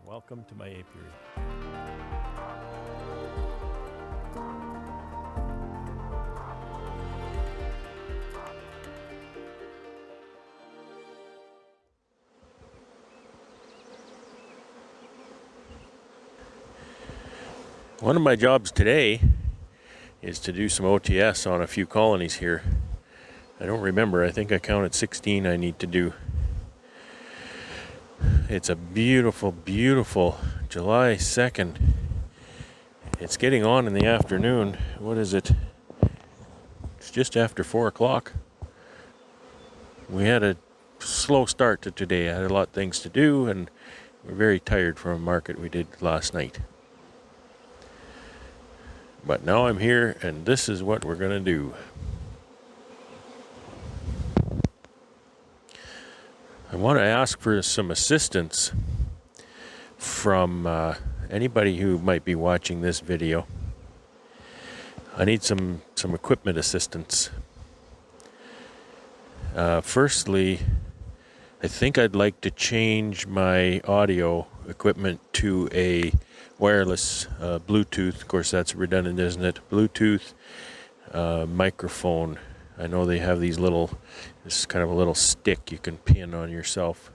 Welcome to my apiary. One of my jobs today is to do some OTS on a few colonies here. I don't remember, I think I counted 16 I need to do. It's a beautiful, beautiful July 2nd. It's getting on in the afternoon. What is it? It's just after 4 o'clock. We had a slow start to today. I had a lot of things to do and we're very tired from a market we did last night. But now I'm here and this is what we're gonna do. I want to ask for some assistance from anybody who might be watching this video. I need some equipment assistance. Firstly, I think I'd like to change my audio equipment to a wireless Bluetooth. Of course, that's redundant, isn't it? Bluetooth microphone. I know they have these this is kind of a little stick you can pin on yourself.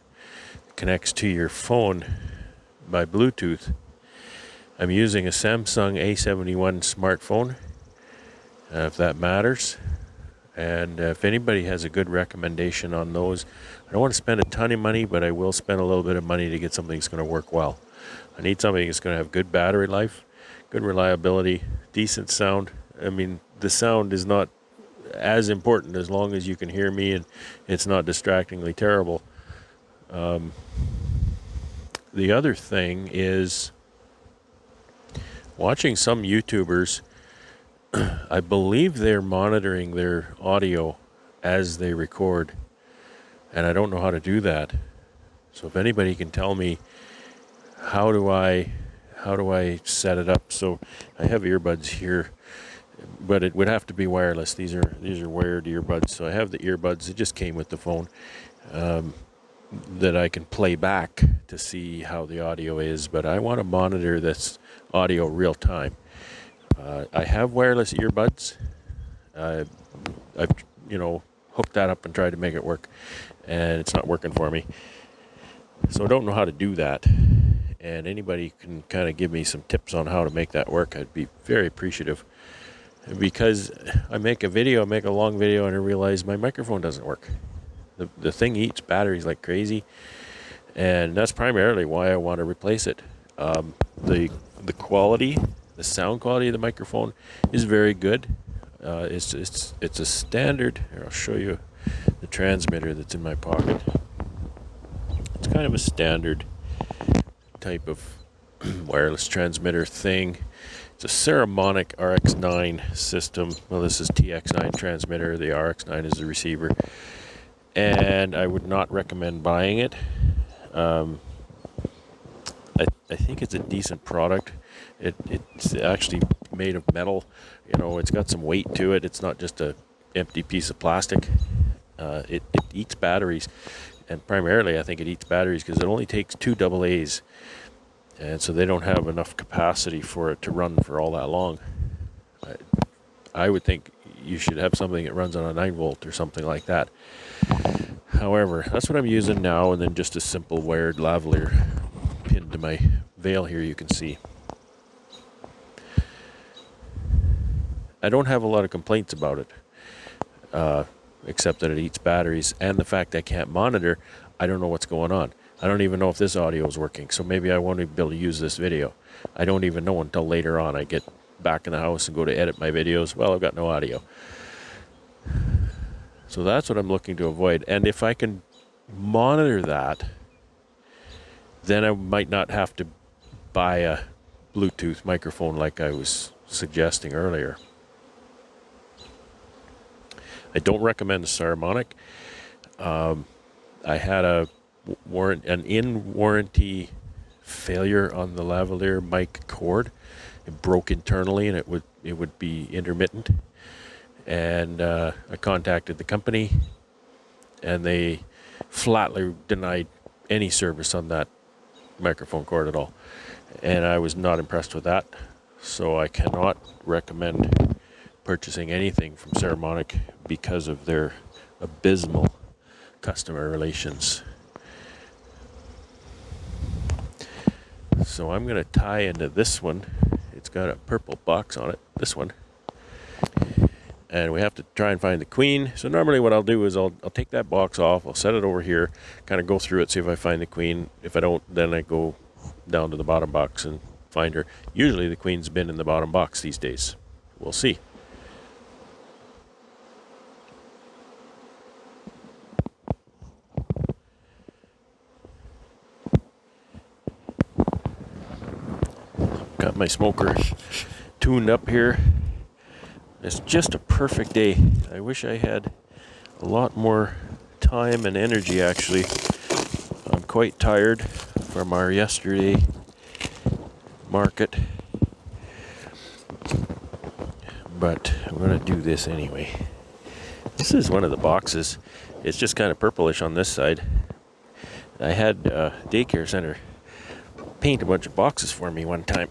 It connects to your phone by Bluetooth. I'm using a Samsung A71 smartphone, if that matters. And if anybody has a good recommendation on those, I don't want to spend a ton of money, but I will spend a little bit of money to get something that's going to work well. I need something that's going to have good battery life, good reliability, decent sound. I mean, the sound is not as important as long as you can hear me and it's not distractingly terrible. The other thing is watching some YouTubers. I believe they're monitoring their audio as they record, and I don't know how to do that. So if anybody can tell me how do I set it up. So I have earbuds here, but it would have to be wireless. These are wired earbuds. So I have the earbuds. It just came with the phone that I can play back to see how the audio is. But I want to monitor this audio real time. I have wireless earbuds. I've hooked that up and tried to make it work, and it's not working for me. So I don't know how to do that. And anybody can kind of give me some tips on how to make that work, I'd be very appreciative. Because I make a long video, and I realize my microphone doesn't work. The thing eats batteries like crazy, and that's primarily why I want to replace it. The quality, the sound quality of the microphone is very good. It's a standard. Here, I'll show you the transmitter that's in my pocket. It's kind of a standard type of wireless transmitter thing. It's a Ceramonic RX9 system. Well, this is TX9 transmitter. The RX9 is the receiver. And I would not recommend buying it. I think it's a decent product. It's actually made of metal. It's got some weight to it. It's not just an empty piece of plastic. It eats batteries. And primarily, I think it eats batteries because it only takes 2 AA's. And so they don't have enough capacity for it to run for all that long. I would think you should have something that runs on a 9-volt or something like that. However, that's what I'm using now, and then just a simple wired lavalier pinned to my veil here, you can see. I don't have a lot of complaints about it, except that it eats batteries, and the fact I can't monitor. I don't know what's going on. I don't even know if this audio is working, so maybe I won't even be able to use this video. I don't even know until later on. I get back in the house and go to edit my videos. Well, I've got no audio. So that's what I'm looking to avoid. And if I can monitor that, then I might not have to buy a Bluetooth microphone like I was suggesting earlier. I don't recommend the Ceramonic. I had an in-warranty failure on the lavalier mic cord. It broke internally, and it would be intermittent. And I contacted the company, and they flatly denied any service on that microphone cord at all. And I was not impressed with that. So I cannot recommend purchasing anything from Ceramonic because of their abysmal customer relations. So I'm going to tie into this one. It's got a purple box on it, this one. And we have to try and find the queen. So normally what I'll do is I'll take that box off, I'll set it over here, kind of go through it, see if I find the queen. If I don't, then I go down to the bottom box and find her. Usually the queen's been in the bottom box these days. We'll see. Got my smoker tuned up here. It's just a perfect day. I wish I had a lot more time and energy actually. I'm quite tired from our yesterday market, but I'm going to do this anyway. This is one of the boxes. It's just kind of purplish on this side. I had a daycare center paint a bunch of boxes for me one time,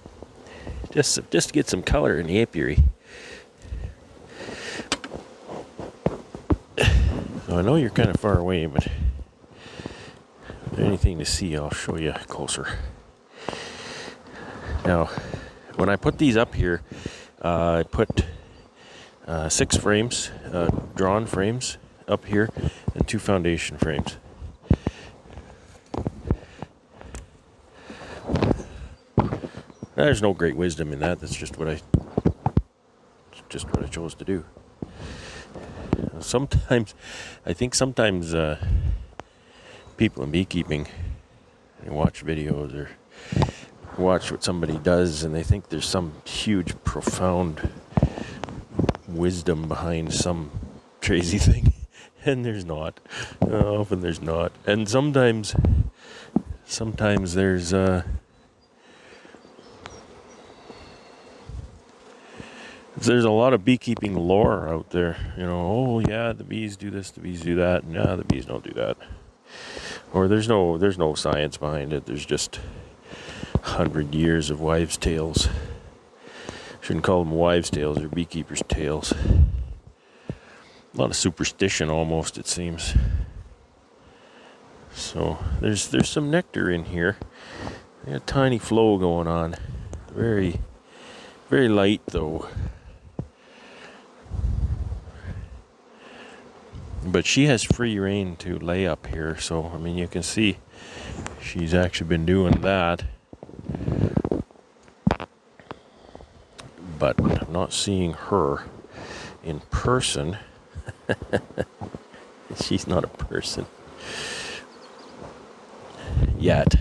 just to get some color in the apiary. So I know you're kind of far away, but if there's anything to see, I'll show you closer. Now, when I put these up here, I put 6 frames, drawn frames up here, and 2 foundation frames. There's no great wisdom in that. That's just what I chose to do. Sometimes, I think sometimes people in beekeeping, they watch videos or watch what somebody does and they think there's some huge, profound wisdom behind some crazy thing. And there's not. Often there's not. And sometimes there's a lot of beekeeping lore out there, you know. Oh yeah, the bees do this, the bees do that. No, the bees don't do that. Or there's no science behind it. There's just 100 years of wives' tales. Shouldn't call them wives' tales, they're beekeepers' tales. A lot of superstition almost, it seems. So there's some nectar in here. A tiny flow going on. Very, very light though. But she has free reign to lay up here, so I mean you can see she's actually been doing that. But I'm not seeing her in person. She's not a person yet.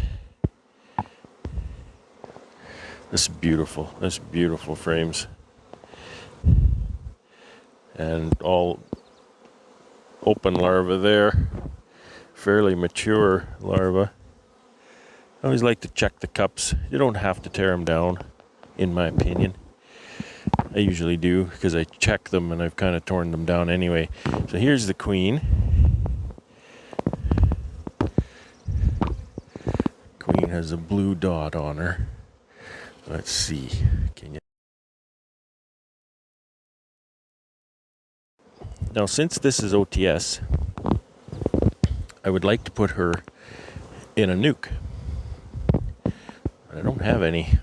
This is beautiful. This beautiful frames. And all open larvae there, fairly mature larvae. I always like to check the cups. You don't have to tear them down, in my opinion. I usually do because I check them and I've kind of torn them down anyway. So here's the queen. Queen has a blue dot on her. Let's see. Can you? Now, since this is OTS, I would like to put her in a nuc. I don't have any.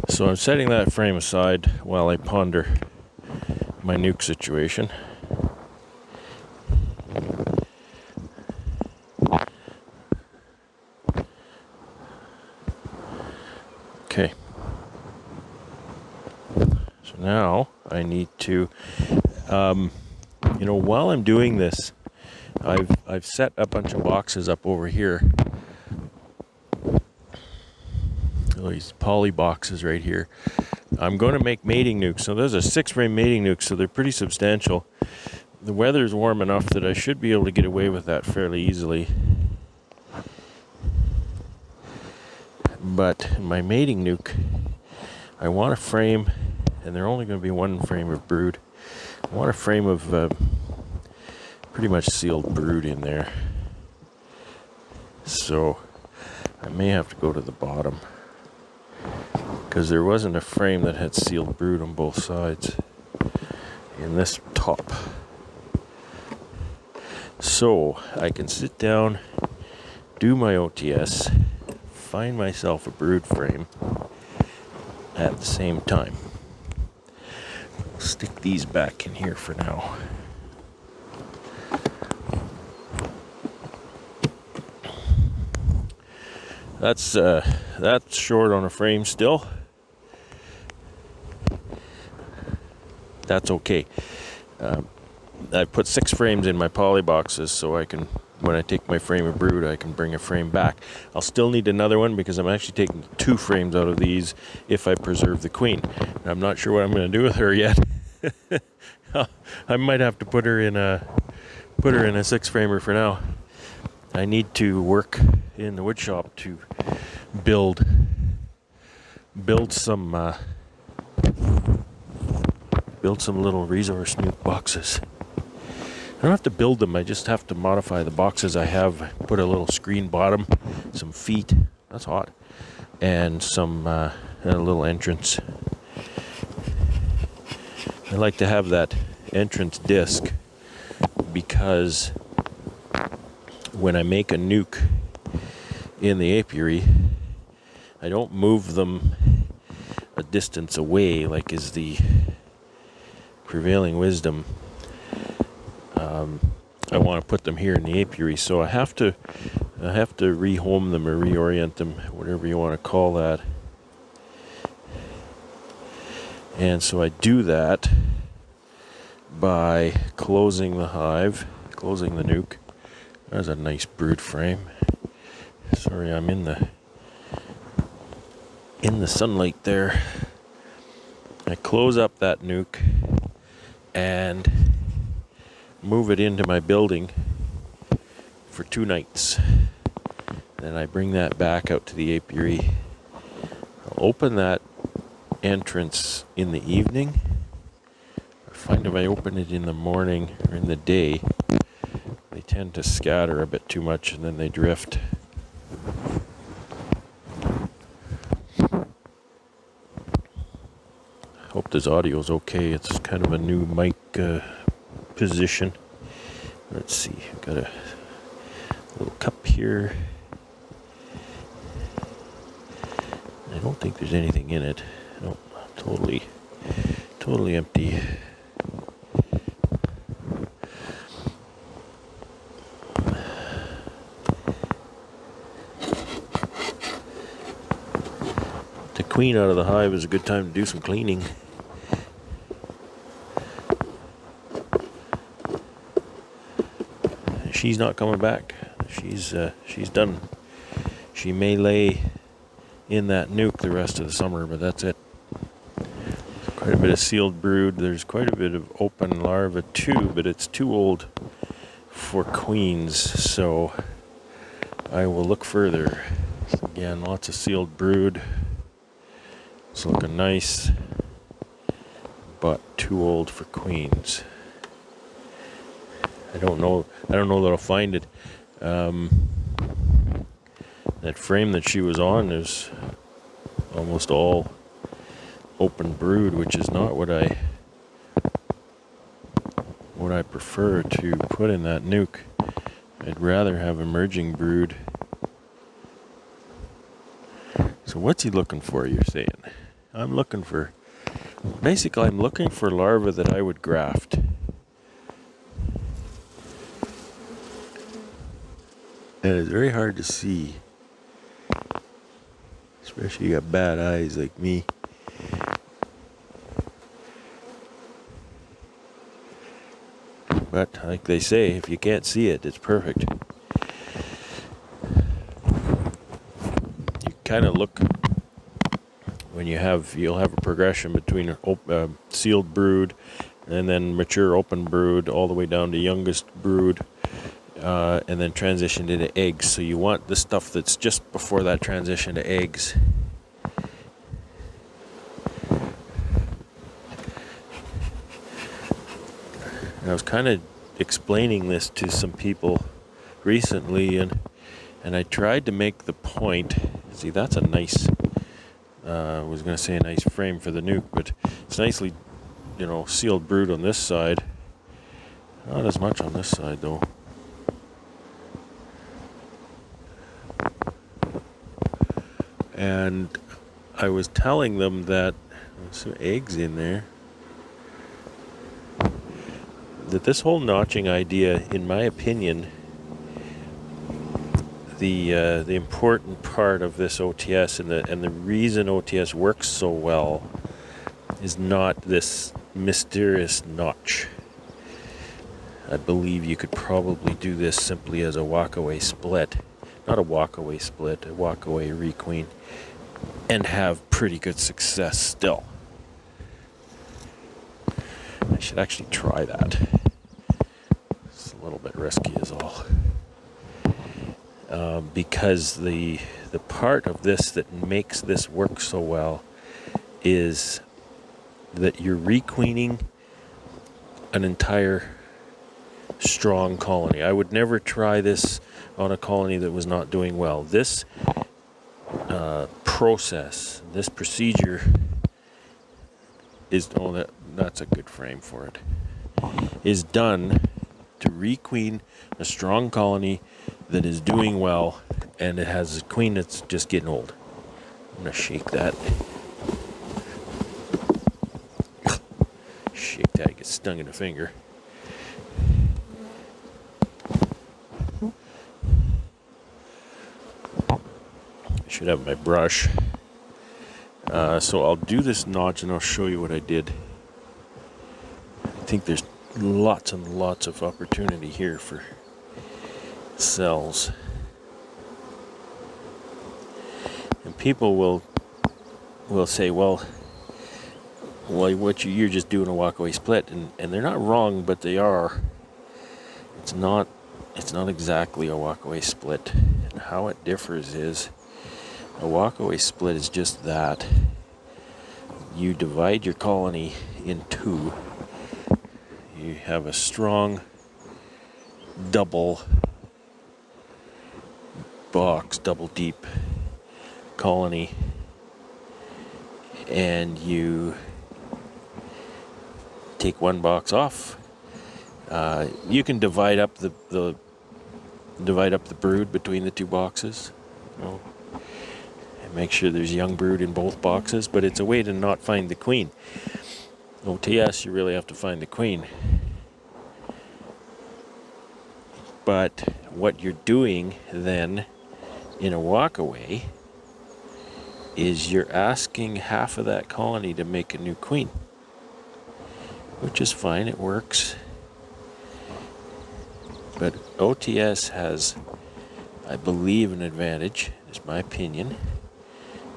So I'm setting that frame aside while I ponder my nuc situation. Okay. So now I need to, while I'm doing this, I've set a bunch of boxes up over here. These poly boxes right here. I'm going to make mating nucs. So those are 6-frame mating nucs, so they're pretty substantial. The weather's warm enough that I should be able to get away with that fairly easily. But my mating nuke, I want a frame, and they're only going to be one frame of brood. I want a frame of pretty much sealed brood in there. So I may have to go to the bottom, because there wasn't a frame that had sealed brood on both sides in this top. So I can sit down, do my OTS, find myself a brood frame at the same time. Stick these back in here for now. That's short on a frame still. That's okay. I put 6 frames in my poly boxes, so I can, when I take my frame of brood, I can bring a frame back. I'll still need another one because I'm actually taking 2 frames out of these if I preserve the queen. And I'm not sure what I'm going to do with her yet. I might have to put her in a 6 framer for now. I need to work in the wood shop to build some little resource nuke boxes. I don't have to build them, I just have to modify the boxes I have. Put a little screen bottom, some feet, that's hot, and some a little entrance. I like to have that entrance disc because when I make a nuke in the apiary, I don't move them a distance away like is the prevailing wisdom. I want to put them here in the apiary, so I have to rehome them or reorient them, whatever you want to call that. And so I do that by closing the hive, closing the nuke. There's a nice brood frame. Sorry, I'm in the sunlight there. I close up that nuke and move it into my building for 2 nights. Then I bring that back out to the apiary. I'll open that entrance in the evening. I find if I open it in the morning or in the day, they tend to scatter a bit too much and then they drift. Hope this audio is okay. It's kind of a new mic position. Let's see, I've got a little cup here. I don't think there's anything in it. No, totally empty. The queen out of the hive is a good time to do some cleaning. She's not coming back. She's done. She may lay in that nuke the rest of the summer, but that's it. Quite a bit of sealed brood. There's quite a bit of open larvae too, but it's too old for queens, so I will look further. Again, lots of sealed brood. It's looking nice, but too old for queens. I don't know that I'll find it. That frame that she was on is almost all open brood, which is not what I prefer to put in that nuke. I'd rather have emerging brood. So what's he looking for, you're saying? I'm looking for larvae that I would graft. And it's very hard to see, especially you got bad eyes like me. But like they say, if you can't see it, it's perfect. You kind of look when you'll have a progression between sealed brood and then mature open brood all the way down to youngest brood. and then transitioned into eggs. So you want the stuff that's just before that transition to eggs. And I was kind of explaining this to some people recently, and I tried to make the point. See, that's a nice, I was going to say a nice frame for the nuke, but it's nicely, sealed brood on this side. Not as much on this side, though. And I was telling them that there's some eggs in there. That this whole notching idea, in my opinion, the important part of this OTS and the reason OTS works so well is not this mysterious notch. I believe you could probably do this simply as a walkaway split, not a walkaway split, a walkaway requeen, and have pretty good success still. I should actually try that. It's a little bit risky is all. Because the part of this that makes this work so well is that you're requeening an entire strong colony. I would never try this on a colony that was not doing well. This process, this procedure is, that's a good frame for it, is done to requeen a strong colony that is doing well, and it has a queen that's just getting old. I'm going to shake that. Shake that, it gets stung in the finger. I should have my brush. So I'll do this notch and I'll show you what I did. I think there's lots and lots of opportunity here for cells. And people will say, well, what you're just doing a walkaway split, and they're not wrong, but they are. It's not exactly a walkaway split. And how it differs is a walkaway split is just that. You divide your colony in two. You have a strong double box, double deep colony, and you take one box off. You can divide up the brood between the two boxes, and make sure there's young brood in both boxes, but it's a way to not find the queen. OTS, you really have to find the queen. But what you're doing then in a walkaway is you're asking half of that colony to make a new queen, which is fine, it works. But OTS has, I believe, an advantage, is my opinion.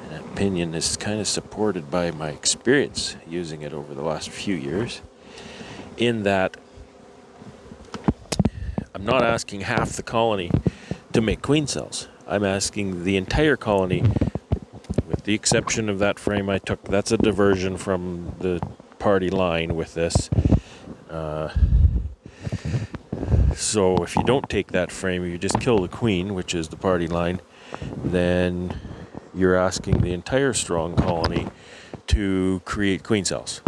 And that opinion is kind of supported by my experience using it over the last few years, in that I'm not asking half the colony to make queen cells. I'm asking the entire colony, with the exception of that frame I took. That's a diversion from the party line with this. So if you don't take that frame, you just kill the queen, which is the party line, then you're asking the entire strong colony to create queen cells.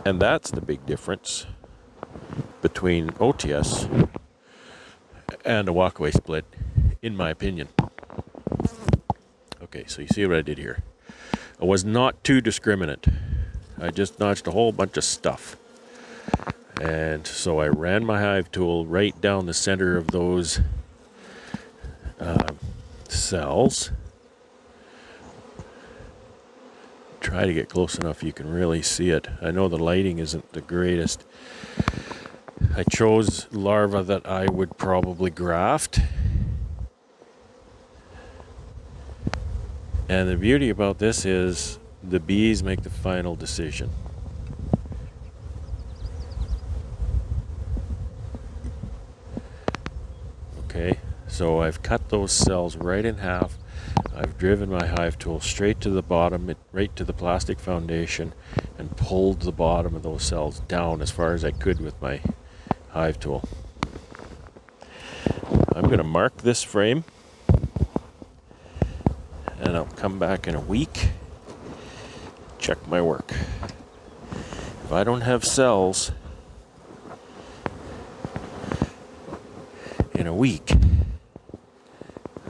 And that's the big difference between OTS and a walkaway split, in my opinion. Okay, so you see what I did here. I was not too discriminate. I just notched a whole bunch of stuff. And so I ran my hive tool right down the center of those cells. Try to get close enough you can really see it. I know the lighting isn't the greatest. I chose larvae that I would probably graft. And the beauty about this is the bees make the final decision. So I've cut those cells right in half. I've driven my hive tool straight to the bottom, right to the plastic foundation, and pulled the bottom of those cells down as far as I could with my hive tool. I'm going to mark this frame, and I'll come back in a week, check my work. If I don't have cells in a week,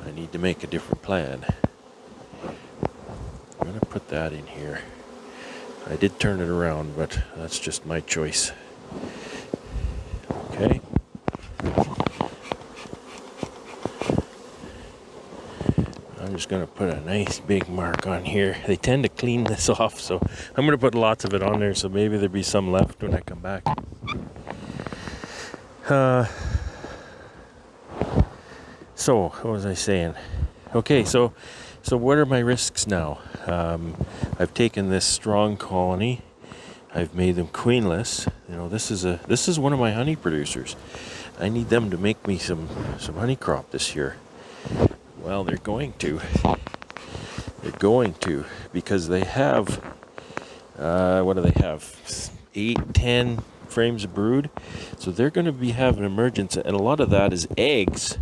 I need to make a different plan. I'm going to put that in here. I did turn it around, but that's just my choice. Okay. I'm just going to put a nice big mark on here. They tend to clean this off, so I'm going to put lots of it on there, so maybe there'll be some left when I come back. So, what was I saying? Okay, so what are my risks now? I've taken this strong colony. I've made them queenless. You know, this is one of my honey producers. I need them to make me some honey crop this year. Well, they're going to. They're going to, because they have, what do they have? 8, 10 frames of brood. So they're going to be having emergence, and a lot of that is eggs.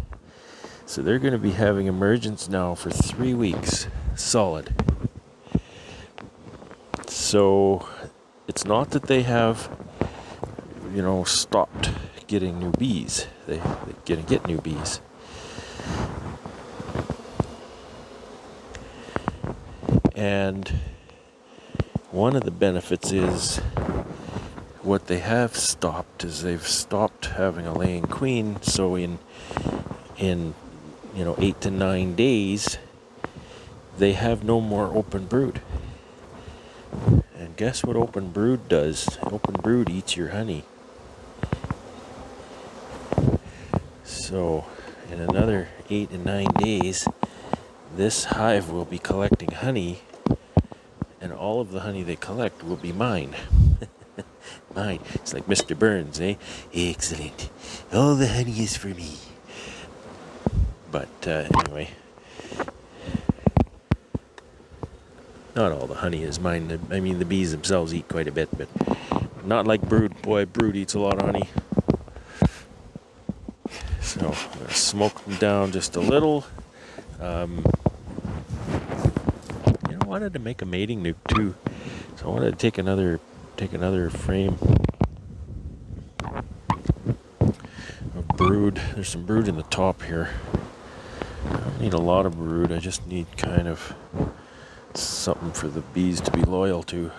So they're going to be having emergence now for 3 weeks, solid. So it's not that they have, stopped getting new bees. They're going to get new bees. And one of the benefits is what they have stopped is they've stopped having a laying queen. So in 8 to 9 days, they have no more open brood. And guess what open brood does? Open brood eats your honey. So in another 8 to 9 days, this hive will be collecting honey, and all of the honey they collect will be mine. Mine. It's like Mr. Burns, eh? Excellent. All the honey is for me. But anyway, not all the honey is mine. I mean, the bees themselves eat quite a bit, but not like brood. Boy, brood eats a lot of honey. So I'm going to smoke them down just a little. I wanted to make a mating nuke too, so I wanted to take another frame of brood. There's some brood in the top here. I don't need a lot of brood. I just need kind of something for the bees to be loyal to.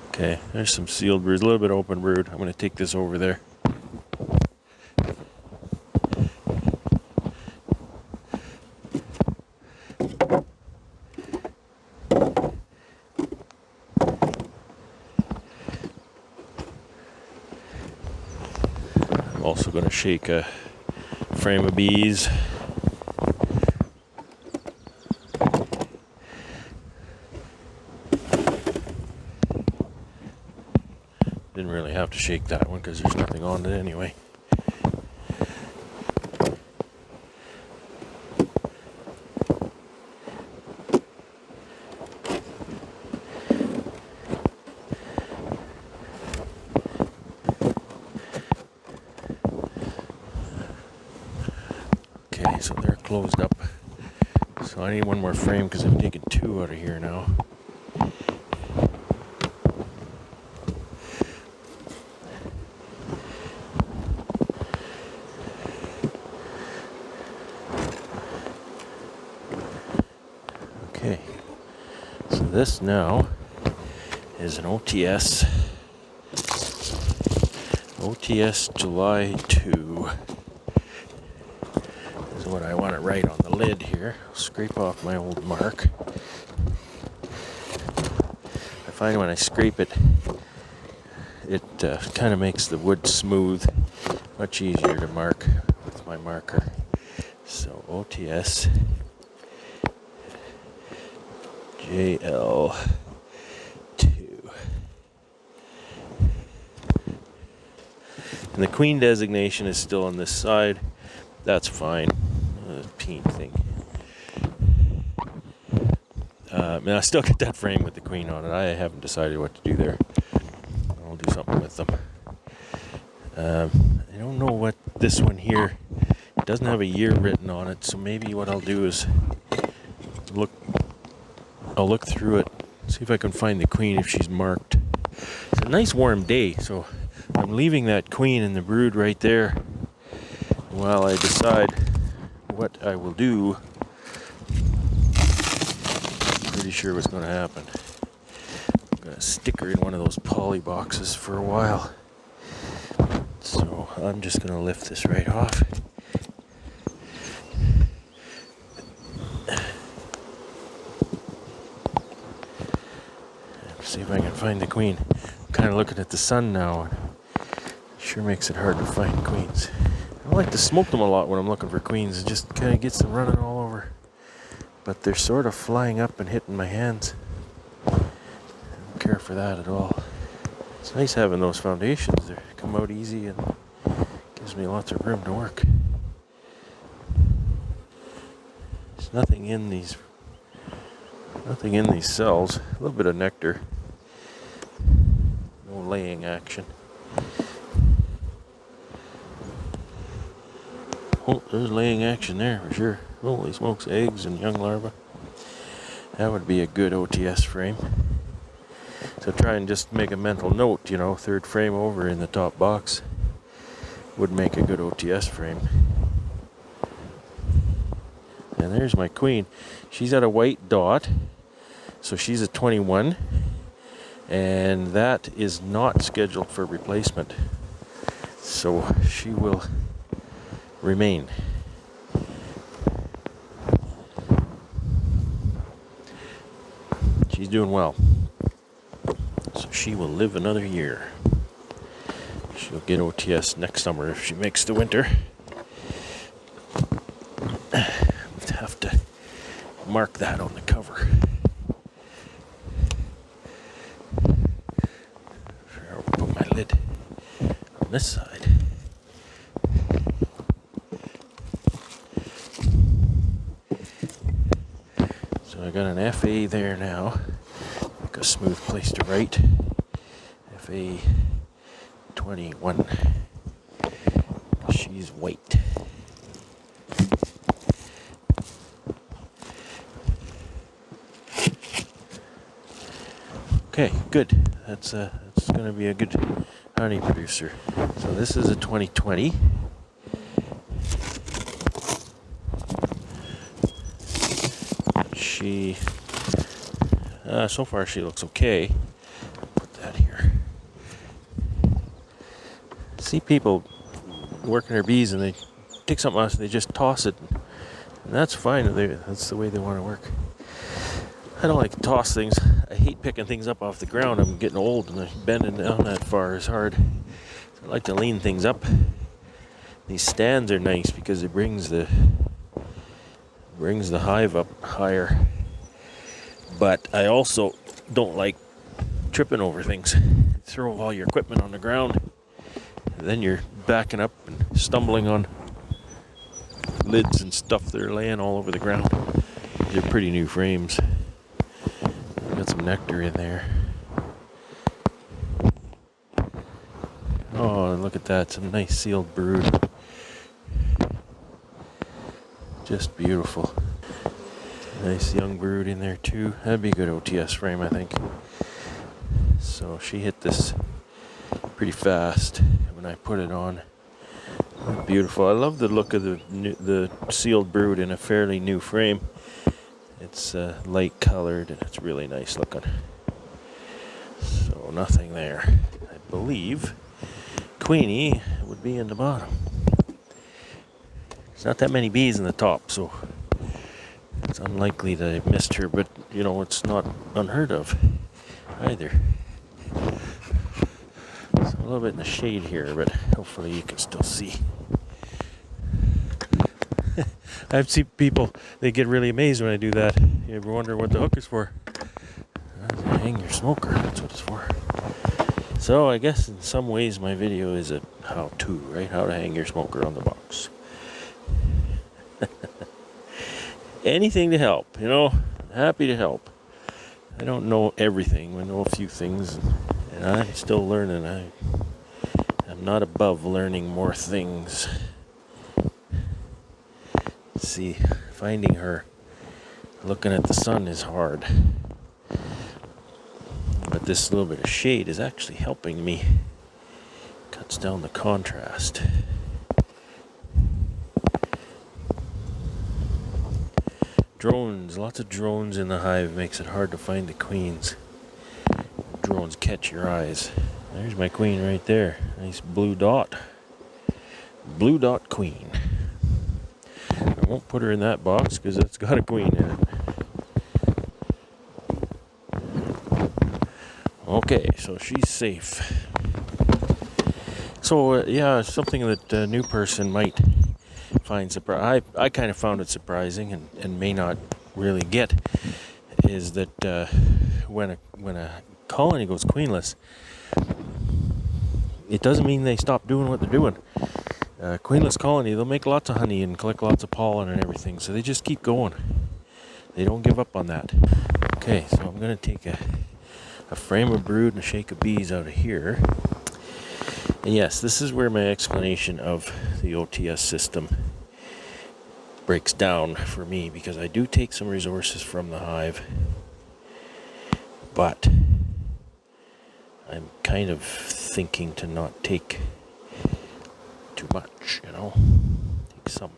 Okay, there's some sealed brood, a little bit of open brood. I'm going to take this over there. I'm also going to shake a frame of bees. Didn't really have to shake that one because there's nothing on it anyway. Okay, so they're closed up. So I need one more frame because I'm taking 2 out of here now. Okay, so this now is an OTS July 2 is what I want to write on the lid here. I'll scrape off my old mark. I find when I scrape it, it kind of makes the wood smooth, much easier to mark with my marker. So OTS JL2. And the queen designation is still on this side. That's fine. Peen thing. I still get that frame with the queen on it. I haven't decided what to do there. I'll do something with them. I don't know what this one here. It doesn't have a year written on it, so maybe what I'll do is I'll look through it, see if I can find the queen if she's marked. It's a nice warm day, so I'm leaving that queen in the brood right there while I decide what I will do. Pretty sure what's going to happen. I'm going to stick her in one of those poly boxes for a while. So I'm just going to lift this right off. See if I can find the queen. I'm kind of looking at the sun now. It sure makes it hard to find queens. I like to smoke them a lot when I'm looking for queens. It just kind of gets them running all over. But they're sort of flying up and hitting my hands. I don't care for that at all. It's nice having those foundations. They come out easy and gives me lots of room to work. There's nothing in these cells. A little bit of nectar. No laying action. Oh, there's laying action there for sure. Holy smokes, eggs and young larvae. That would be a good OTS frame. So try and just make a mental note, you know, third frame over in the top box would make a good OTS frame. And there's my queen. She's at a white dot, so she's a 21, and that is not scheduled for replacement. So she will remain. She's doing well. So she will live another year. She'll get OTS next summer if she makes the winter. I'll have to mark that on the cover. I'll put my lid on this side. So I got an FA there now. Like a smooth place to write. FA 21. She's white. Okay, good. That's going to be a good honey producer. So this is a 2020. She so far she looks okay. Put that here. See people working their bees and they take something else and they just toss it, and that's fine. That's the way they want to work. I don't like to toss things. I hate picking things up off the ground. I'm getting old and bending down that far is hard. So I like to lean things up. These stands are nice because it brings the hive up higher. But I also don't like tripping over things. Throw all your equipment on the ground, and then you're backing up and stumbling on lids and stuff that are laying all over the ground. They're pretty new frames. Got some nectar in there. Oh, look at that. Some nice sealed brood. Just beautiful. Nice young brood in there too. That'd be a good OTS frame, I think. So she hit this pretty fast when I put it on. Beautiful. I love the look of the sealed brood in a fairly new frame. It's light colored and it's really nice looking. So nothing there. I believe Queenie would be in the bottom. There's not that many bees in the top, so it's unlikely that I missed her, but you know, it's not unheard of either. So a little bit in the shade here, but hopefully you can still see. I've seen people, they get really amazed when I do that. You ever wonder what the hook is for? Hang your smoker, that's what it's for. So I guess in some ways my video is a how-to, right? How to hang your smoker on the box. anything to help, you know. Happy to help. I don't know everything. I know a few things, and I'm still learning. I'm not above learning more things. See, finding her looking at the sun is hard. But this little bit of shade is actually helping me. Cuts down the contrast. Drones, lots of drones in the hive makes it hard to find the queens. Drones catch your eyes. There's my queen right there. Nice blue dot. Blue dot queen. I won't put her in that box because it's got a queen in it. Okay, so she's safe. So yeah, something that a new person might find surprising. I kind of found it surprising and may not really get is that when a colony goes queenless, it doesn't mean they stop doing what they're doing. Queenless colony, they'll make lots of honey and collect lots of pollen and everything, so they just keep going. They don't give up on that. Okay, so I'm going to take a frame of brood and a shake of bees out of here. And yes, this is where my explanation of the OTS system breaks down for me, because I do take some resources from the hive, but I'm kind of thinking to not take too much, you know. Take some.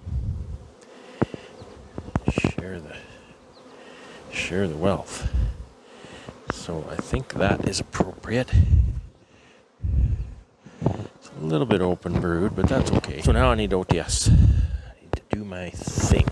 Share the wealth. So I think that is appropriate. It's a little bit open brood, but that's okay. So now I need OTS. I need to do my thing.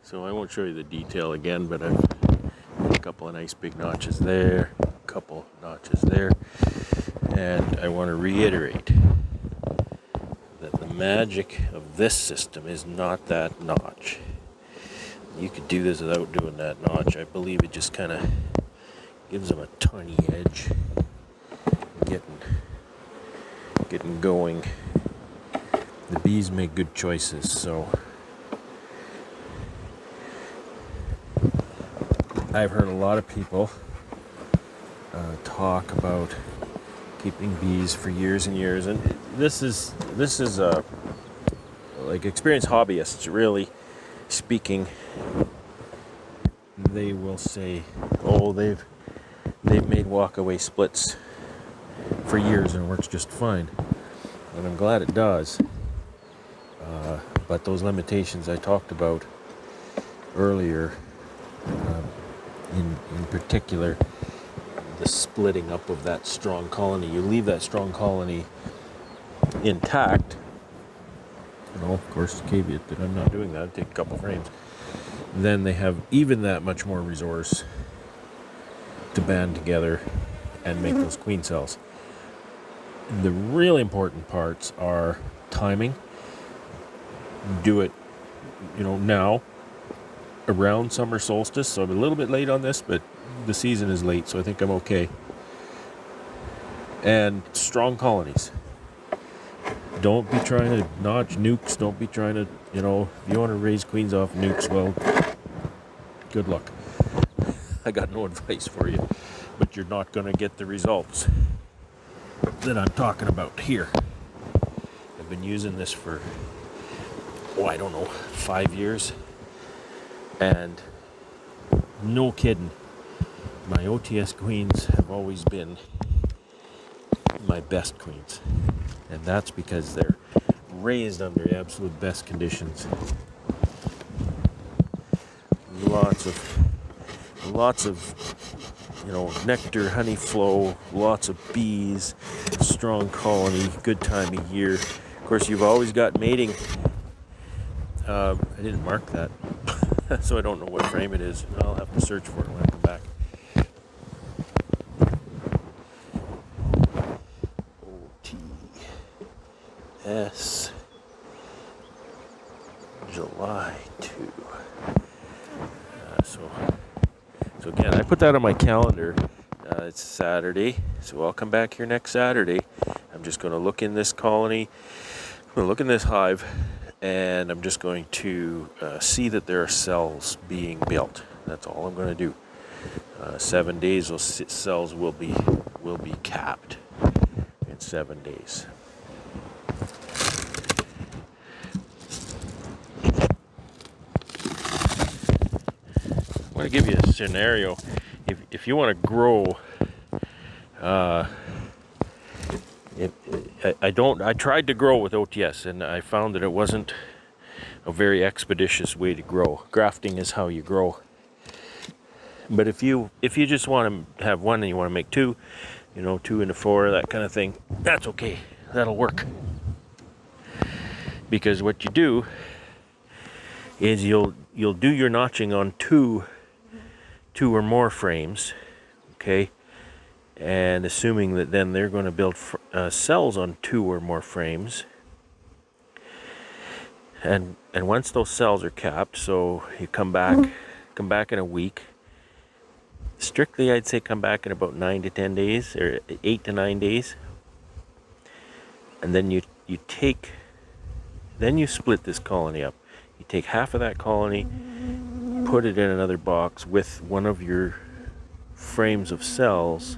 So I won't show you the detail again, but I've got a couple of nice big notches there, a couple notches there, and I want to reiterate that the magic of this system is not that notch. You could do this without doing that notch. I believe it just kind of gives them a tiny edge, getting going. The bees make good choices, so I've heard a lot of people talk about keeping bees for years and years, and this is like experienced hobbyists really speaking. They will say, "Oh, they've made walk-away splits for years and it works just fine," and I'm glad it does. But those limitations I talked about earlier, in particular, the splitting up of that strong colony. You leave that strong colony intact. Of course, caveat that I'm not doing that. Take a couple frames. Then they have even that much more resource to band together and make those queen cells. The really important parts are timing. Do it, now around summer solstice. So I'm a little bit late on this, but the season is late, so I think I'm okay. And strong colonies. Don't be trying to notch nucs. Don't be trying to, if you want to raise queens off nucs, well, good luck. I got no advice for you, but you're not going to get the results that I'm talking about here. I've been using this for, 5 years. And no kidding, my OTS queens have always been my best queens. And that's because they're raised under the absolute best conditions. Lots of nectar, honey flow, lots of bees, strong colony, good time of year. Of course, you've always got mating. I didn't mark that, so I don't know what frame it is. I'll have to search for it when I come back. OTS July 2. So again, I put that on my calendar. It's Saturday, so I'll come back here next Saturday. I'm just going to look in this colony, I'm going to look in this hive, and I'm just going to see that there are cells being built. That's all I'm going to do. 7 days, those cells will be capped in 7 days. I'm going to give you a scenario. If you want to grow, I tried to grow with OTS, and I found that it wasn't a very expeditious way to grow. Grafting is how you grow. But if you just want to have one and you want to make two, 2 into 4, that kind of thing, that's okay. That'll work. Because what you do is you'll do your notching on two or more frames, okay? And assuming that then they're going to build cells on 2 or more frames. And once those cells are capped, so you come back in a week. Strictly, I'd say come back in about 9 to 10 days, or 8 to 9 days. And then you split this colony up. You take half of that colony, put it in another box with one of your frames of cells,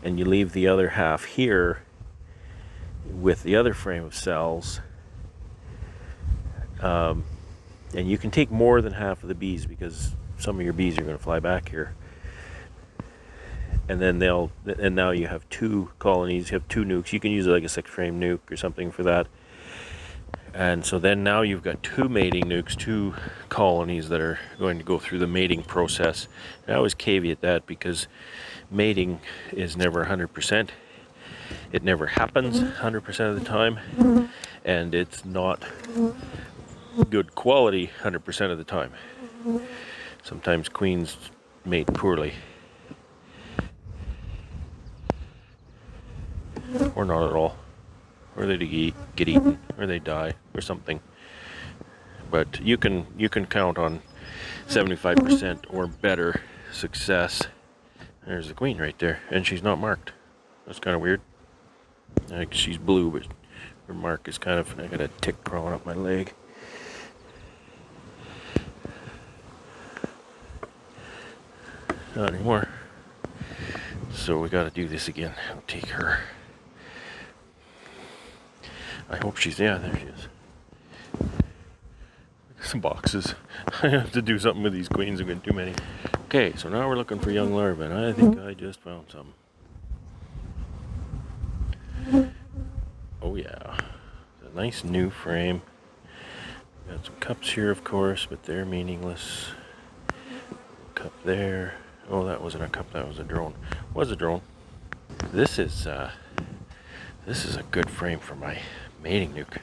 and you leave the other half here with the other frame of cells. And you can take more than half of the bees, because some of your bees are going to fly back here. And then now you have 2 colonies, you have 2 nucs. You can use like a 6-frame nuke or something for that. And so then now you've got 2 mating nucs, 2 colonies that are going to go through the mating process. And I always caveat that, because mating is never 100%. It never happens 100% of the time. And it's not good quality 100% of the time. Sometimes queens mate poorly. Or not at all. Or they get eaten, or they die, or something. But you can count on 75% or better success. There's the queen right there, and she's not marked. That's kind of weird. Like, she's blue, but her mark is kind of, I got a tick crawling up my leg. Not anymore. So we got to do this again. I'll take her. I hope she's, yeah, there she is. Some boxes. I have to do something with these queens. I've got too many. Okay, so now we're looking for young larvae, and I think I just found some. Oh yeah, it's a nice new frame. Got Got some cups here, of course, but they're meaningless. Cup there. Oh, that wasn't a cup. That was a drone. Was a drone. This is a good frame for my mating nuke.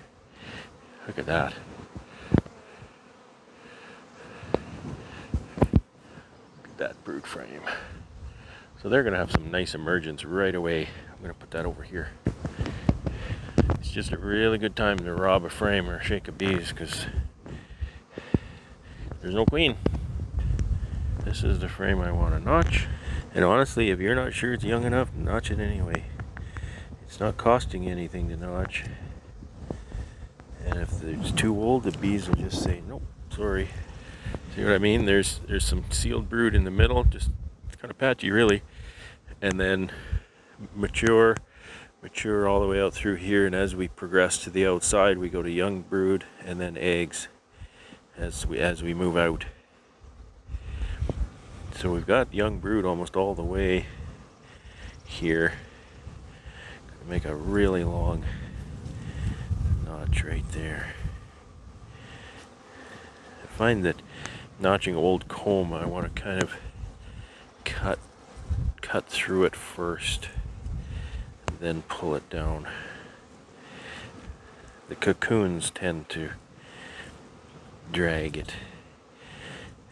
Look at that. Look at that brood frame. So they're gonna have some nice emergence right away. I'm gonna put that over here. It's just a really good time to rob a frame or shake a bees because there's no queen. This is the frame I want to notch. And honestly, if you're not sure it's young enough, notch it anyway. It's not costing you anything to notch. And if it's too old, the bees will just say, nope, sorry. See what I mean? There's some sealed brood in the middle, just kind of patchy really. And then mature all the way out through here. And as we progress to the outside, we go to young brood and then eggs as we move out. So we've got young brood almost all the way here. Gonna make a really long notch right there. I find that notching old comb, I want to kind of cut through it first, then pull it down. The cocoons tend to drag it.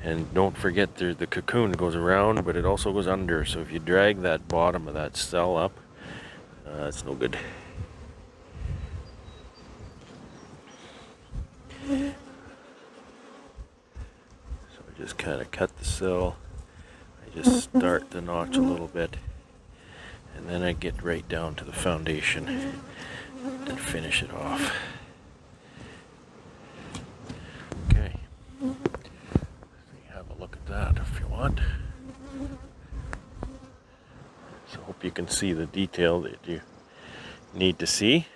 And don't forget the cocoon goes around, but it also goes under. So if you drag that bottom of that cell up, it's no good. So I just kind of cut the cell. I just start the notch a little bit. And then I get right down to the foundation and finish it off. Okay. Look at that if you want. So hope you can see the detail that you need to see.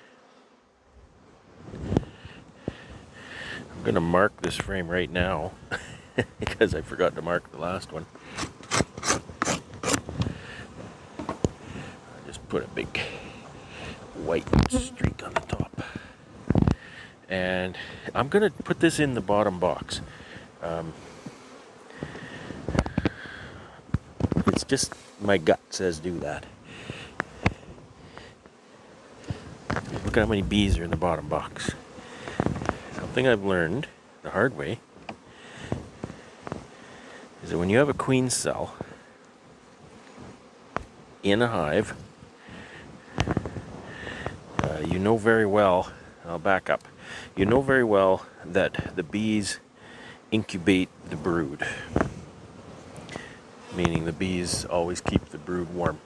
I'm going to mark this frame right now because I forgot to mark the last one. I just put a big white streak on the top. And I'm going to put this in the bottom box. It's just my gut says do that. Look at how many bees are in the bottom box. Something I've learned the hard way is that when you have a queen cell in a hive, you know very well, I'll back up, you know very well that the bees incubate the brood. Meaning the bees always keep the brood warm.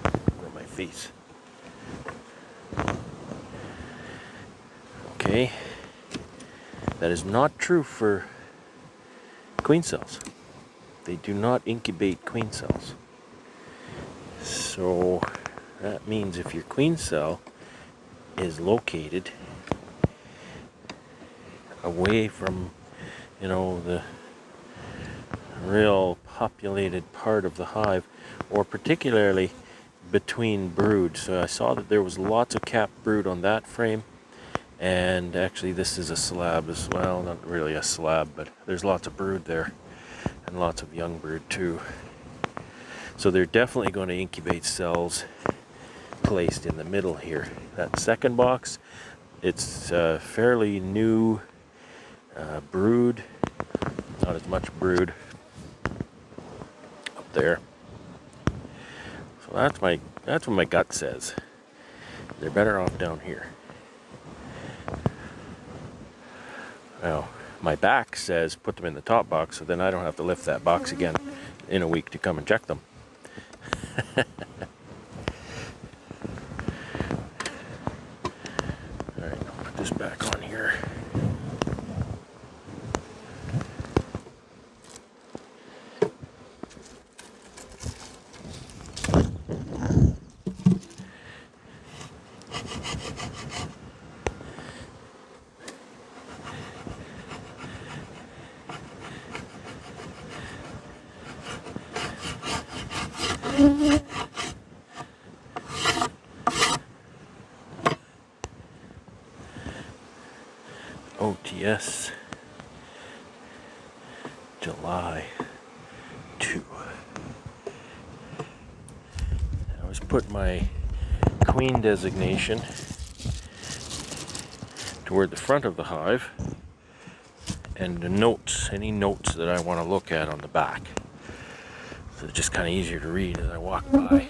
Over my face. Okay. That is not true for queen cells. They do not incubate queen cells. So that means if your queen cell is located away from, the real populated part of the hive, or particularly between brood. So I saw that there was lots of capped brood on that frame, and actually this is a slab as well. Not really a slab, but there's lots of brood there and lots of young brood too. So they're definitely going to incubate cells placed in the middle here. That second box, it's fairly new brood, not as much brood up there. So that's what my gut says. They're better off down here. Well, my back says put them in the top box, so then I don't have to lift that box again in a week to come and check them. Alright, I'll put this back on here. OTS OTS July 2. I always put my queen designation toward the front of the hive, and the notes, any notes that I want to look at on the back. So it's just kind of easier to read as I walk by.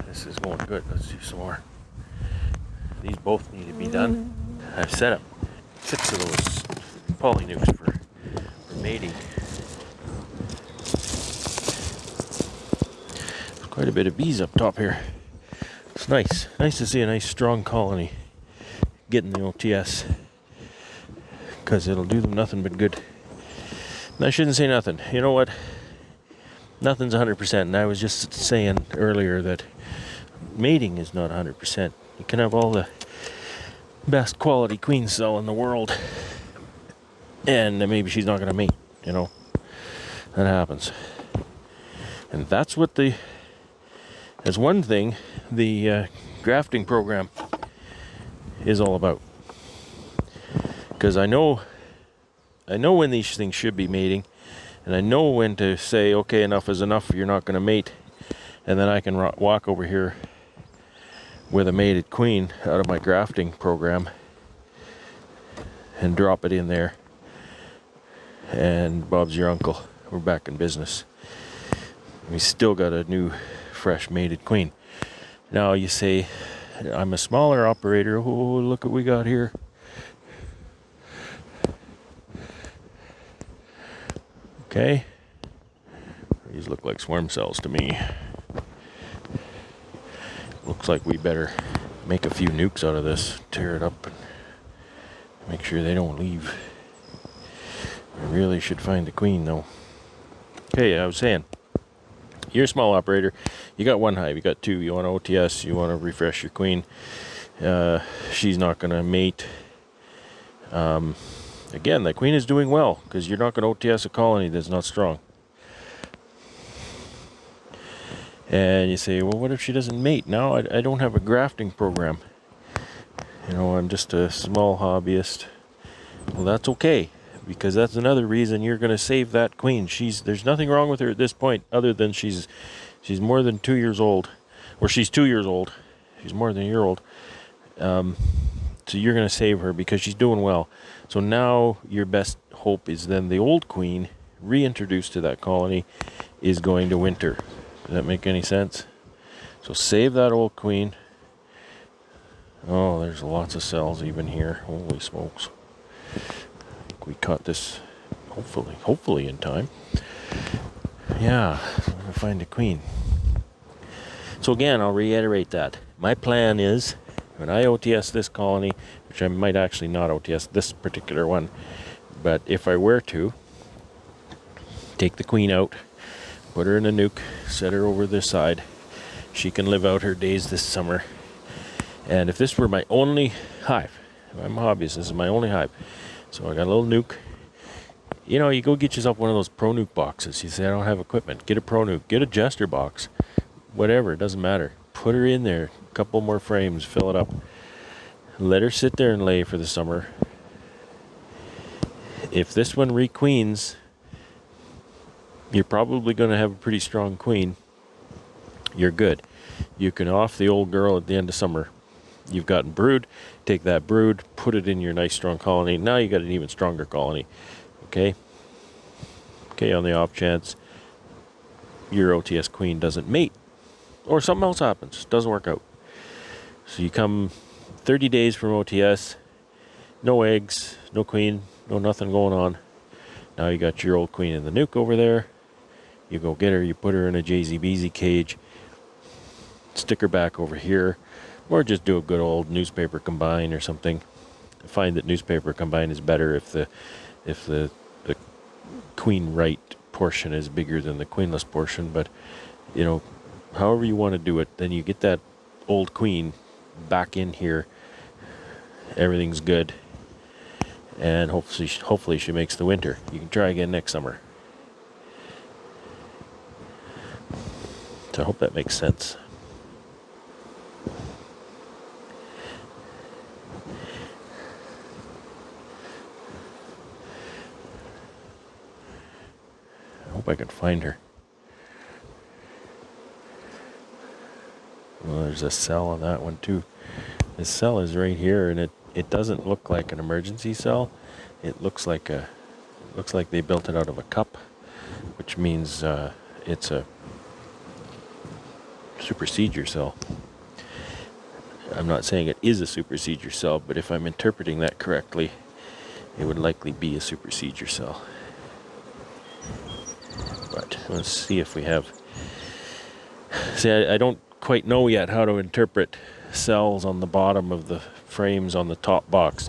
This is going good. Let's do some more. These both need to be done. I've set up 6 of those poly nucs for mating. There's quite a bit of bees up top here. It's nice. Nice to see a nice strong colony getting the OTS, because it'll do them nothing but good. And I shouldn't say nothing. You know what? Nothing's 100%. And I was just saying earlier that mating is not 100%. You can have all the best quality queen cell in the world, and maybe she's not going to mate. You know, that happens. And that's what as one thing, the grafting program is all about. Because I know when these things should be mating, and I know when to say, okay, enough is enough, you're not going to mate, and then I can walk over here with a mated queen out of my grafting program and drop it in there, and Bob's your uncle. We're back in business. We still got a new, fresh mated queen. Now you say, I'm a smaller operator. Oh, look what we got here. Okay. These look like swarm cells to me. Looks like we better make a few nucs out of this, tear it up, and make sure they don't leave. I really should find the queen though. Okay, I was saying, you're a small operator. You got 1 hive, you got 2. You want to OTS, you want to refresh your queen. She's not going to mate. Again, the queen is doing well, because you're not going to OTS a colony that's not strong. And you say, well, what if she doesn't mate? Now I don't have a grafting program. You know, I'm just a small hobbyist. Well, that's okay, because that's another reason you're going to save that queen. There's nothing wrong with her at this point, other than she's more than 2 years old, or she's 2 years old. She's more than a year old. So you're going to save her because she's doing well. So now your best hope is then the old queen, reintroduced to that colony, is going to winter. Does that make any sense? So save that old queen. Oh, there's lots of cells even here. Holy smokes. I think we caught this hopefully in time. Yeah, I'm going to find a queen. So again, I'll reiterate that. My plan is, when I OTS this colony, which I might actually not OTS this particular one, but if I were to, take the queen out, put her in a nuc, set her over this side. She can live out her days this summer. And if this were my only hive, I'm a hobbyist, this is my only hive. So I got a little nuc. You know, you go get yourself one of those Pro Nuc boxes. You say, I don't have equipment. Get a Pro Nuc. Get a Jester box. Whatever, it doesn't matter. Put her in there. A couple more frames. Fill it up. Let her sit there and lay for the summer. If this one requeens, you're probably going to have a pretty strong queen. You're good. You can off the old girl at the end of summer. You've gotten brood. Take that brood, put it in your nice strong colony. Now you got an even stronger colony. Okay? Okay, on the off chance your OTS queen doesn't mate, or something else happens, doesn't work out. So you come 30 days from OTS, no eggs, no queen, no nothing going on. Now you got your old queen in the nuc over there. You go get her, you put her in a JZBZ cage, stick her back over here, or just do a good old newspaper combine or something. I find that newspaper combine is better if the queen right portion is bigger than the queenless portion, but you know, however you want to do it, then you get that old queen back in here, everything's good, and hopefully she makes the winter. You can try again next summer. So I hope that makes sense. hope I can find her. Well, there's a cell on that one too. This cell is right here, and it doesn't look like an emergency cell. It looks like they built it out of a cup, which means it's a supersedure cell. I'm not saying it is a supersedure cell, but if I'm interpreting that correctly, it would likely be a supersedure cell. But let's see if we have... See, I don't quite know yet how to interpret cells on the bottom of the frames on the top box.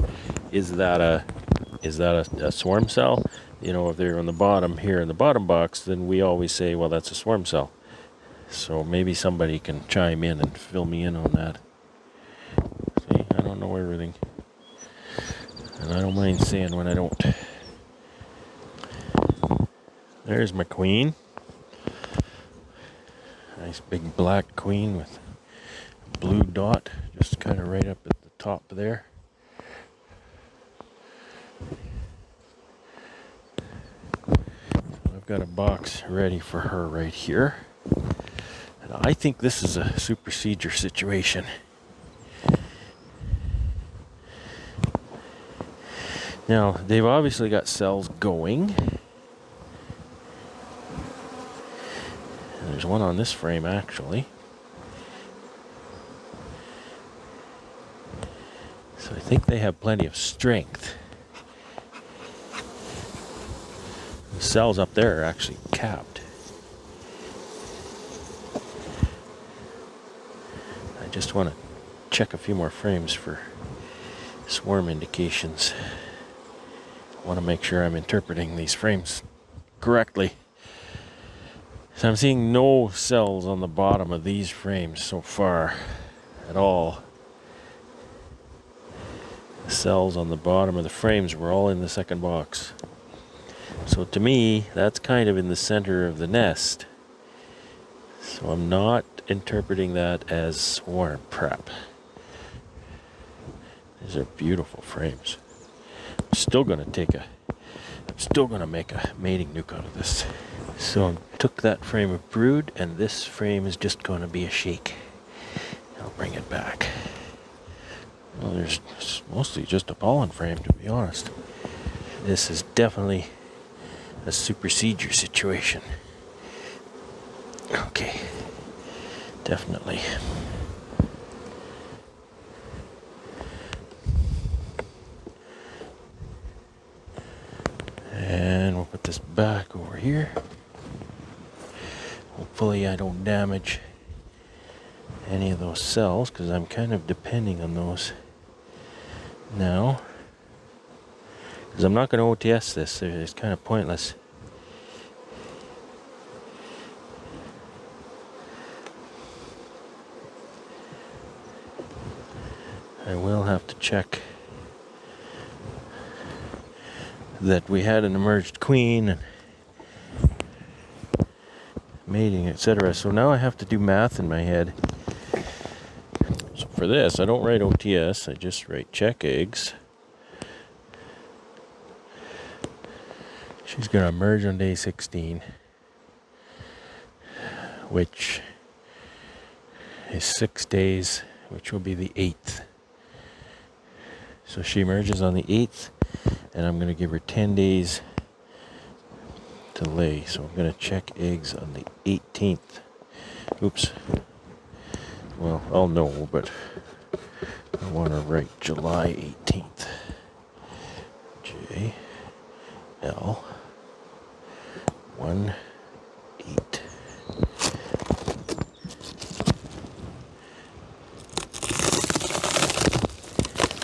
Is that a swarm cell? You know, if they're on the bottom here in the bottom box, then we always say, well, that's a swarm cell. So maybe somebody can chime in and fill me in on that. See, I don't know everything. And I don't mind saying when I don't. There's my queen. Nice big black queen with a blue dot, just kind of right up at the top there. So I've got a box ready for her right here. And I think this is a supersedure situation. Now, they've obviously got cells going. There's one on this frame, actually. So I think they have plenty of strength. The cells up there are actually capped. I just want to check a few more frames for swarm indications. I want to make sure I'm interpreting these frames correctly. So I'm seeing no cells on the bottom of these frames so far at all. The cells on the bottom of the frames were all in the second box. So to me, that's kind of in the center of the nest. So I'm not interpreting that as swarm prep. These are beautiful frames. I'm still going to make a mating nuke out of this. So I took that frame of brood, and this frame is just going to be a shake. I'll bring it back. Well, there's mostly just a pollen frame, to be honest. This is definitely a supersedure situation. Okay, definitely. And we'll put this back over here. Hopefully I don't damage any of those cells, because I'm kind of depending on those now. Because I'm not going to OTS this. It's kind of pointless. I will have to check that we had an emerged queen and mating, etc. So now I have to do math in my head. So for this, I don't write OTS, I just write check eggs. She's going to emerge on day 16, which is 6 days, which will be the 8th. So she emerges on the 8th, and I'm going to give her 10 days to lay. So I'm going to check eggs on the 18th. Oops. Well, I'll know, but I want to write July 18th. J L 1 8.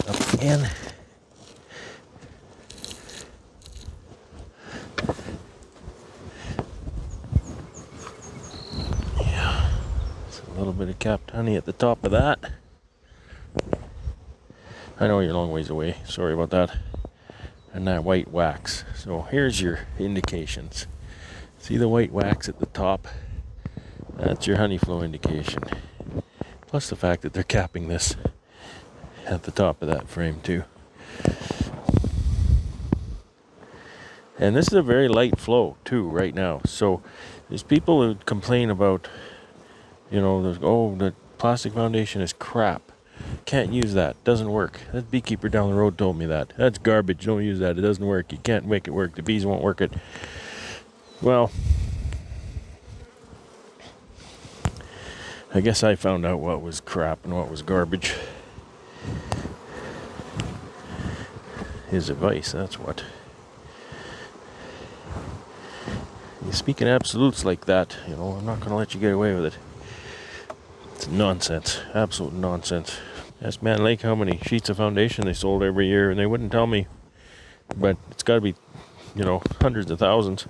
Up again. Yeah, it's a little bit of capped honey at the top of that. I know you're a long ways away. Sorry about that. And that white wax. So here's your indications. See the white wax at the top? That's your honey flow indication. Plus the fact that they're capping this at the top of that frame too. And this is a very light flow too right now. So there's people who complain about, the plastic foundation is crap. Can't use that. Doesn't work. That beekeeper down the road told me that. That's garbage. Don't use that. It doesn't work. You can't make it work. The bees won't work it. Well, I guess I found out what was crap and what was garbage. His advice, that's what. You speak in absolutes like that, I'm not going to let you get away with it. It's nonsense. Absolute nonsense. Ask Man Lake how many sheets of foundation they sold every year, and they wouldn't tell me. But it's got to be, hundreds of thousands.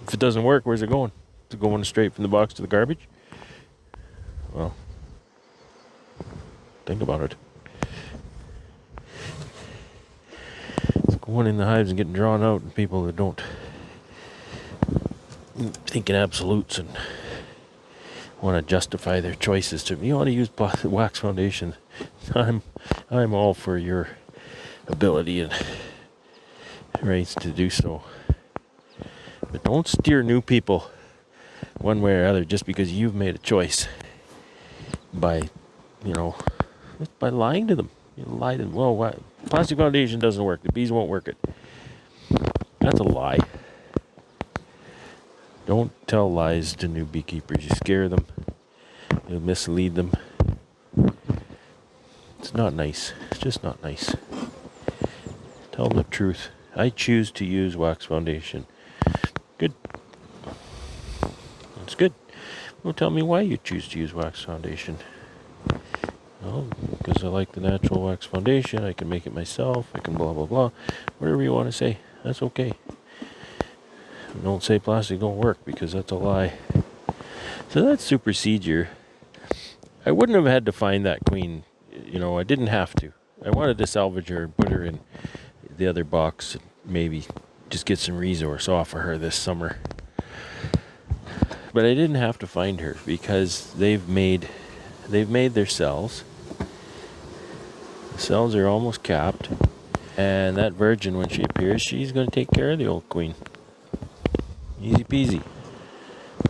If it doesn't work, where's it going? Is it going straight from the box to the garbage? Well, think about it. It's going in the hives and getting drawn out, and people that don't think in absolutes and want to justify their choices to, you want to use wax foundation. I'm all for your ability and rights to do so. But don't steer new people one way or other just because you've made a choice by, just by lying to them. You lie to them. Well, plastic foundation doesn't work. The bees won't work it. That's a lie. Don't tell lies to new beekeepers. You scare them. You'll mislead them. It's not nice. It's just not nice. Tell them the truth. I choose to use wax foundation. Good. That's good. Well, tell me why you choose to use wax foundation. Well, because I like the natural wax foundation. I can make it myself. I can blah, blah, blah. Whatever you want to say. That's okay. Don't say plastic don't work, because that's a lie. So that's supersedure. I wouldn't have had to find that queen. I didn't have to. I wanted to salvage her and put her in the other box and maybe just get some resource off of her this summer. But I didn't have to find her because they've made their cells. The cells are almost capped. And that virgin, when she appears, she's going to take care of the old queen. Easy peasy.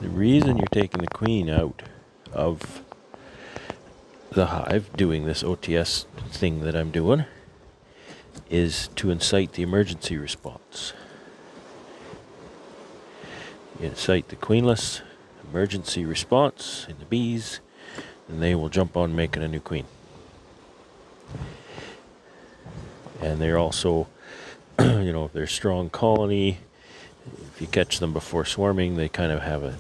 The reason you're taking the queen out of the hive, doing this OTS thing that I'm doing, is to incite the emergency response. You incite the queenless emergency response in the bees, and they will jump on making a new queen. And they're also, if they're a strong colony, if you catch them before swarming, they kind of have a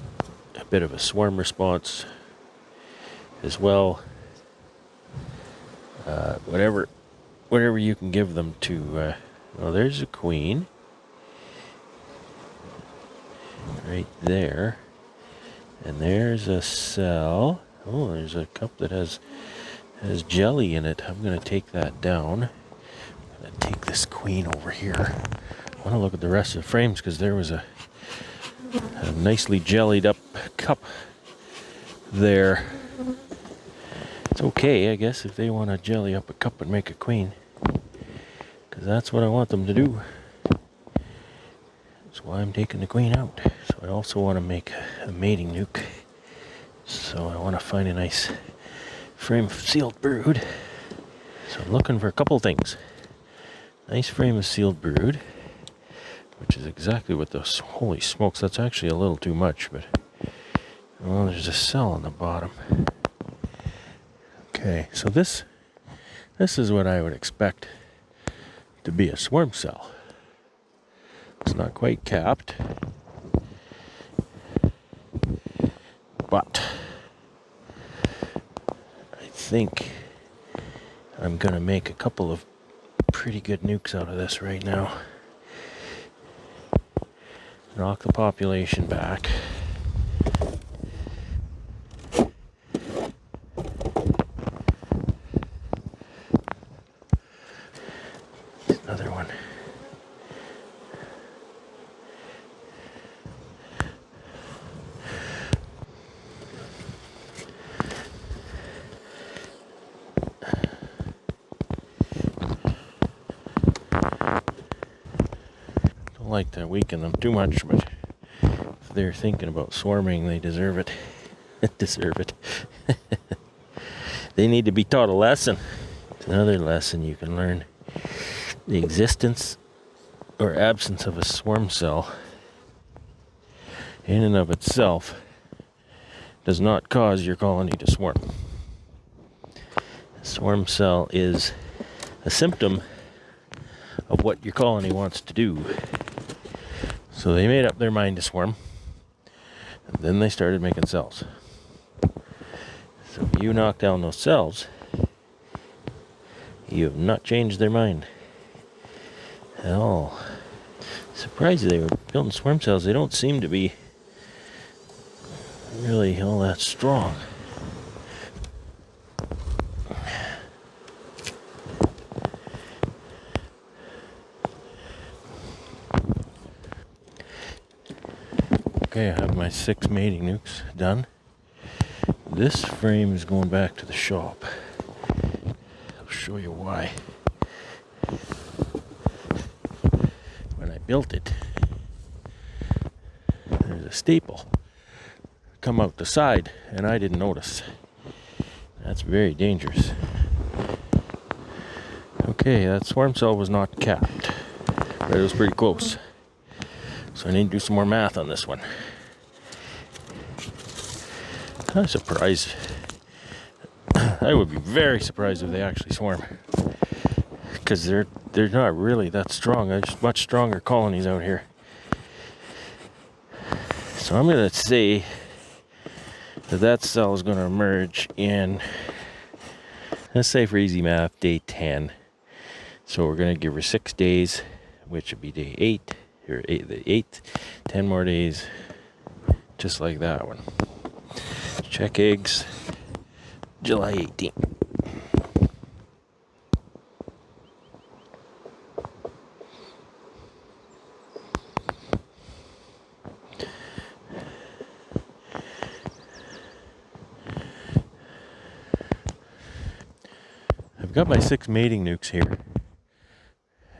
bit of a swarm response as well. Whatever you can give them to, there's a queen right there, and there's a cell. Oh, there's a cup that has jelly in it. I'm going to take that down. I'm going to take this queen over here. I want to look at the rest of the frames because there was a nicely jellied up cup there. It's okay, I guess, if they want to jelly up a cup and make a queen, because that's what I want them to do. That's why I'm taking the queen out. So I also want to make a mating nuke. So I want to find a nice frame of sealed brood. So I'm looking for a couple things. Nice frame of sealed brood, which is exactly what those, holy smokes, that's actually a little too much, but, well, there's a cell on the bottom. Okay, so this is what I would expect to be a swarm cell. It's not quite capped, but I think I'm going to make a couple of pretty good nukes out of this right now. Knock the population back. Another one. like to weaken them too much, but if they're thinking about swarming, they deserve it. Deserve it. They need to be taught a lesson. It's another lesson you can learn. The existence or absence of a swarm cell in and of itself does not cause your colony to swarm. A swarm cell is a symptom of what your colony wants to do. So they made up their mind to swarm, and then they started making cells. So if you knock down those cells, you have not changed their mind at all. Surprised they were building swarm cells. They don't seem to be really all that strong. Okay, I have my 6 mating nukes done. This frame is going back to the shop. I'll show you why. When I built it, there's a staple come out the side, and I didn't notice. That's very dangerous. Okay, that swarm cell was not capped, but it was pretty close. So I need to do some more math on this one. I'm surprised. I would be very surprised if they actually swarm, because they're not really that strong. There's much stronger colonies out here. So I'm going to say that cell is going to emerge in, let's say for easy math, day 10. So we're going to give her 6 days, which would be day 8, or the 8th, 10 more days, just like that one. Check eggs, July 18th. I've got my 6 mating nukes here,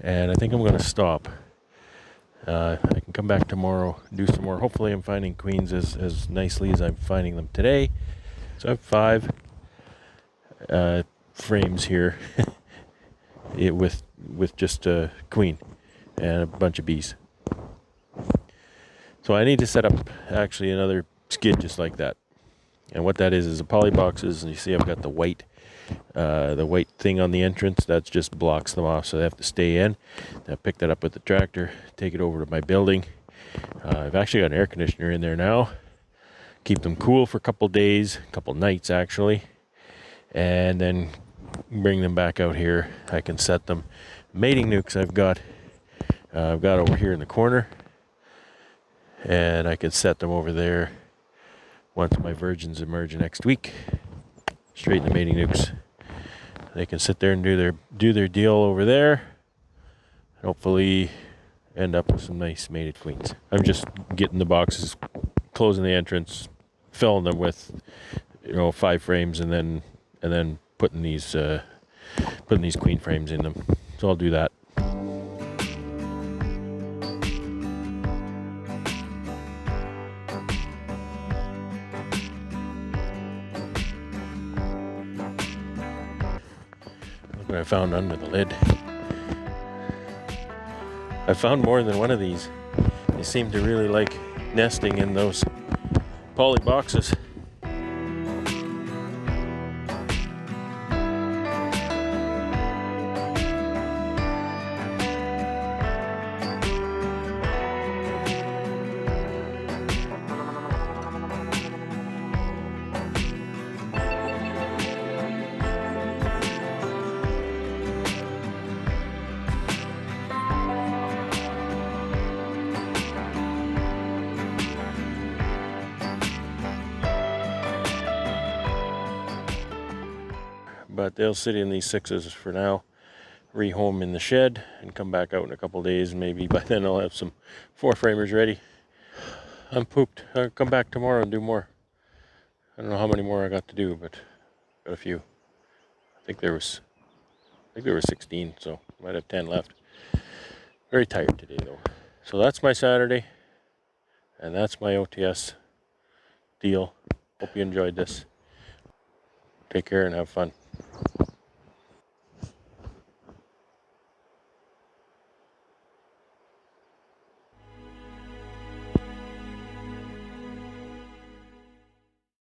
and I think I'm going to stop. I can come back tomorrow, do some more. Hopefully I'm finding queens as nicely as I'm finding them today. So I have 5 frames here with just a queen and a bunch of bees. So I need to set up actually another skid just like that. And what that is a poly boxes, and you see I've got the white thing on the entrance. That just blocks them off, so they have to stay in. Then I pick that up with the tractor, take it over to my building. I've actually got an air conditioner in there now. Keep them cool for a couple days, a couple nights actually, and then bring them back out here. I can set them. Mating nukes I've got over here in the corner, and I can set them over there once my virgins emerge next week. Straighten the mating nukes. They can sit there and do their deal over there, and hopefully end up with some nice mated queens. I'm just getting the boxes, closing the entrance, filling them with 5 frames, and then putting these queen frames in them. So I'll do that. What I found under the lid. I found more than one of these. They seem to really like nesting in those poly boxes. But they'll sit in these 6s for now, rehome in the shed, and come back out in a couple days. Maybe by then I'll have some 4 framers ready. I'm pooped. I'll come back tomorrow and do more. I don't know how many more I got to do, but got a few. I think there were 16, so I might have 10 left. Very tired today though. So that's my Saturday, and that's my OTS deal. Hope you enjoyed this. Take care and have fun.